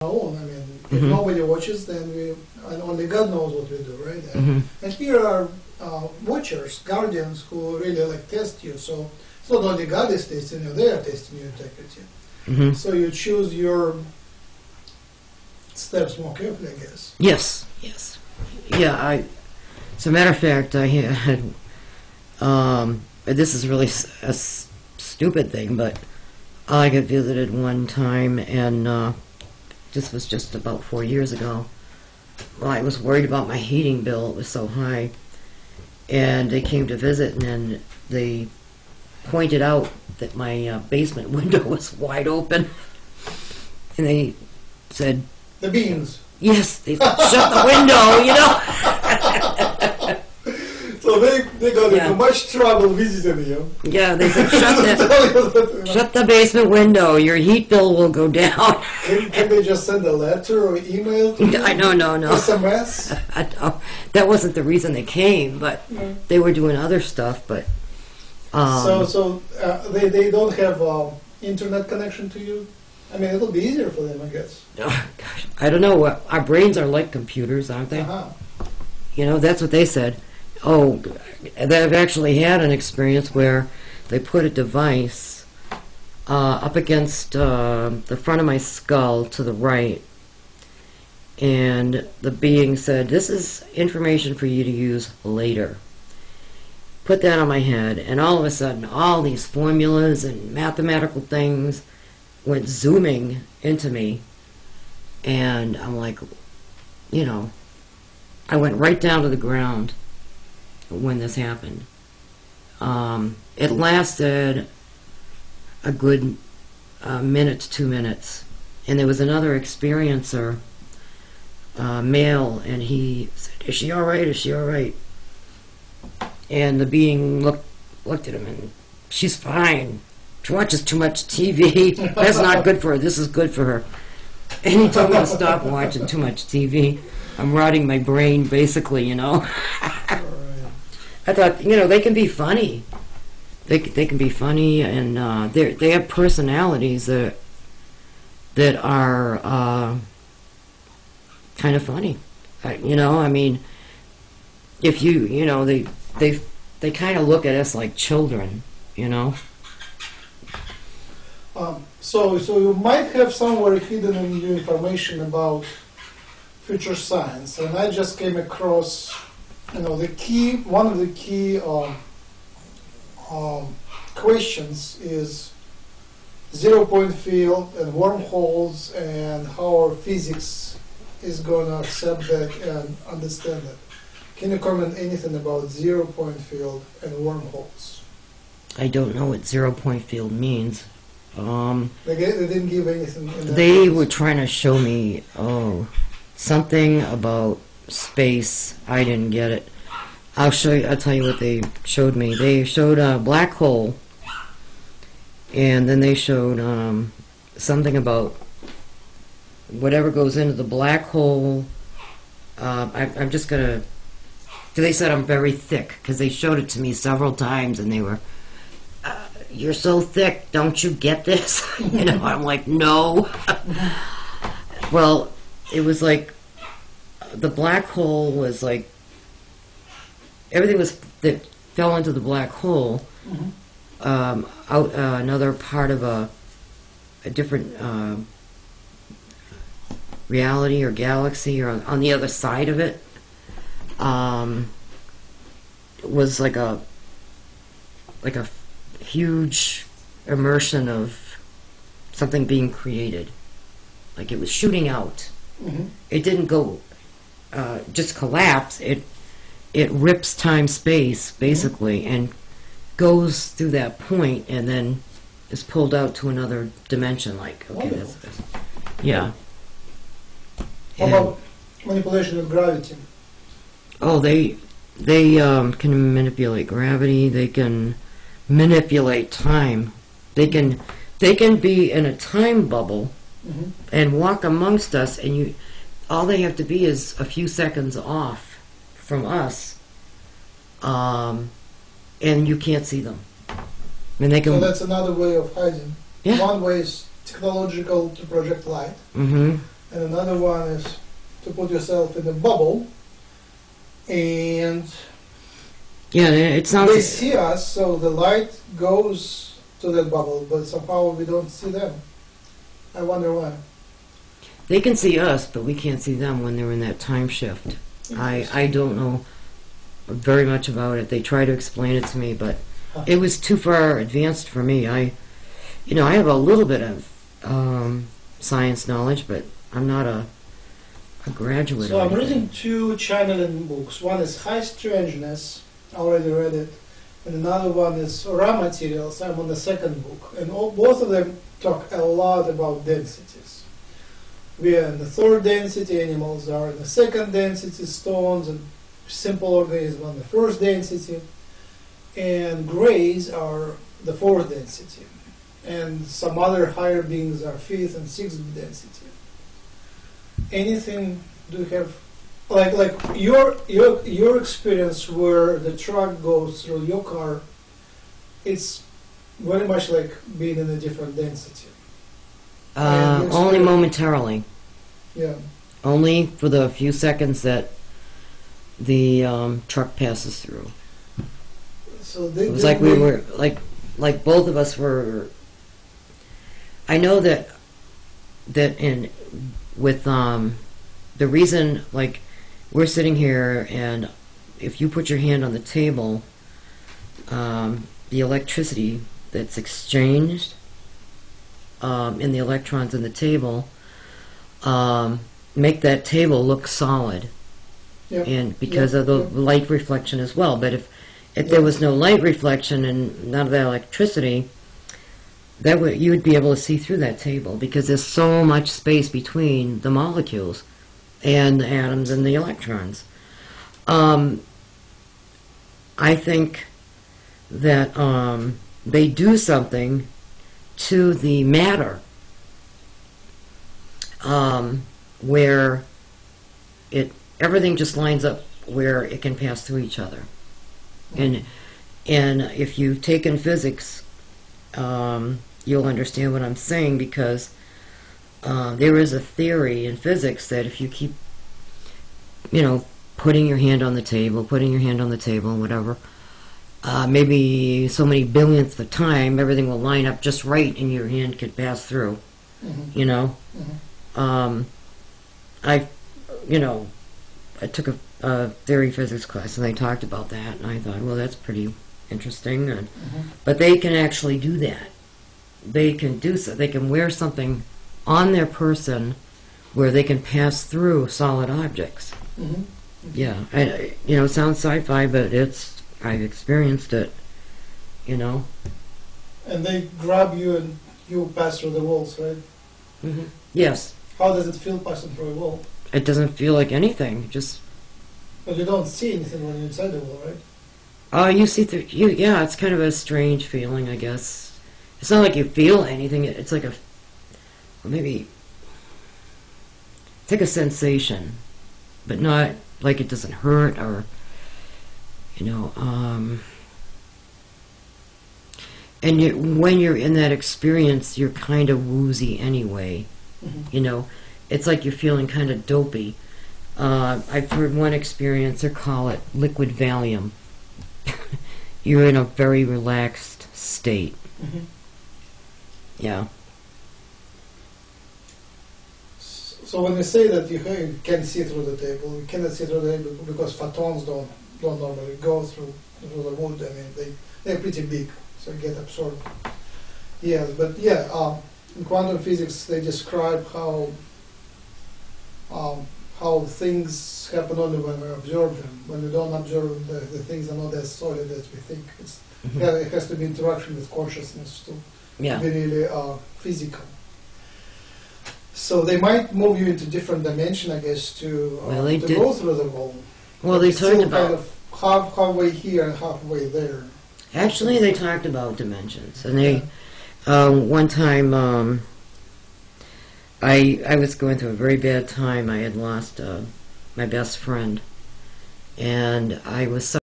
own. I mean, if nobody watches, then and only God knows what we do, right? And here are watchers, guardians who really like test you. So it's not only God is testing you; they are testing your integrity. So you choose your steps more carefully, I guess. Yes. Yeah. As a matter of fact, I had. This is really a stupid thing, but I got visited one time, and this was just about 4 years ago. Well, I was worried about my heating bill; it was so high, and they came to visit, and they pointed out that my basement window was wide open, and they said, "The beans." Yes, they said, shut the window, you know. So they got into much trouble visiting you. Yeah, they said, shut the basement window. Your heat bill will go down. Can they just send a letter or email to you? No. SMS? That wasn't the reason they came, but they were doing other stuff. But so they don't have internet connection to you? I mean, it'll be easier for them, I guess. Oh, gosh, I don't know. Our brains are like computers, aren't they? You know, that's what they said. Oh, they've actually had an experience where they put a device up against the front of my skull to the right, and the being said, "This is information for you to use later." Put that on my head, and all of a sudden, all these formulas and mathematical things went zooming into me, and I'm like, you know, I went right down to the ground when this happened. It lasted a good minute to 2 minutes, and there was another experiencer, male, and he said, "Is she all right? Is she all right?" And the being looked at him, and "She's fine. She watches too much TV. That's not good for her. This is good for her." And he told me to stop watching too much TV. I'm rotting my brain, basically, you know. I thought, you know, they can be funny. They can be funny, and they have personalities that are kind of funny. You know, I mean, if you know, they kind of look at us like children, you know. So you might have somewhere hidden in you information about future science, and I just came across, you know, one of the key questions is zero-point field and wormholes, and how our physics is going to accept that and understand it. Can you comment anything about zero-point field and wormholes? I don't know what zero-point field means. They didn't give anything. They were trying to show me, something about space. I didn't get it. I'll tell you what they showed me. They showed a black hole, and then they showed something about whatever goes into the black hole. I'm just gonna. They said I'm very thick because they showed it to me several times, and they were, "You're so thick, don't you get this?" You know, I'm like, no. Well, it was like the black hole was like everything that fell into the black hole. Out another part of a different reality or galaxy, or on the other side of it. It was like a huge immersion of something being created, like it was shooting out. It didn't go just collapse. It rips time-space basically, and goes through that point, and then is pulled out to another dimension. Like, okay, that's yeah. How about manipulation of gravity? Oh, they can manipulate gravity. They can manipulate time. They can be in a time bubble and walk amongst us, and all they have to be is a few seconds off from us, and you can't see them. And they can. So that's another way of hiding. Yeah. One way is technological, to project light, and Another one is to put yourself in a bubble, and Yeah, it sounds. they see us, so the light goes to that bubble, but somehow we don't see them. I wonder why. They can see us, but we can't see them when they're in that time shift. I don't know very much about it. They try to explain it to me, but it was too far advanced for me. I have a little bit of science knowledge, but I'm not a graduate. So or I'm anything. reading two channeling books. One is High Strangeness, I already read it, and another one is Raw Materials. I'm on the second book, and both of them talk a lot about densities. We are in the third density, animals are in the second density, stones and simple organisms on the first density, and grays are the fourth density, and some other higher beings are fifth and sixth density. Anything do you have, like your experience where the truck goes through your car? It's very much like being in a different density. Only momentarily. Yeah. Only for the few seconds that the truck passes through. So It was like we were like both of us were. I know that in with the reason, like, we're sitting here, and if you put your hand on the table, the electricity that's exchanged in the electrons in the table make that table look solid. Yep. And because Yep. of the Yep. light reflection as well. But if there was no light reflection and none of that electricity, you would be able to see through that table, because there's so much space between the molecules and the atoms and the electrons. I think that they do something to the matter where everything just lines up where it can pass through each other. And if you've taken physics, you'll understand what I'm saying, because there is a theory in physics that if you keep, putting your hand on the table, whatever, maybe so many billionths of time, everything will line up just right and your hand could pass through. I took a theory physics class and they talked about that, and I thought, well, that's pretty interesting. But they can actually do that. They can do so. They can wear something on their person where they can pass through solid objects. Yeah, it sounds sci-fi, but I've experienced it. And they grab you and you pass through the walls, right? Yes. How does it feel passing through a wall? It doesn't feel like anything. Just. But you don't see anything when you're inside the wall, right? You see through. Yeah, it's kind of a strange feeling, I guess. It's not like you feel anything. It's like maybe. It's like a sensation, but not like it doesn't hurt or. And when you're in that experience, you're kind of woozy anyway. It's like you're feeling kind of dopey. I've heard one experiencer call it liquid Valium. You're in a very relaxed state. Yeah. So when you say that you can see through the table, you cannot see through the table because photons don't normally go through the wood. I mean, they're pretty big, so you get absorbed. Yes, but in quantum physics they describe how things happen only when we observe them. When we don't observe them, the things are not as solid as we think. It has to be interaction with consciousness to be really physical. So they might move you into different dimension, I guess, to go through the wall. Well, they talked about kind of halfway here and halfway there. Actually, they talked about dimensions, and they one time I was going through a very bad time. I had lost my best friend, and I was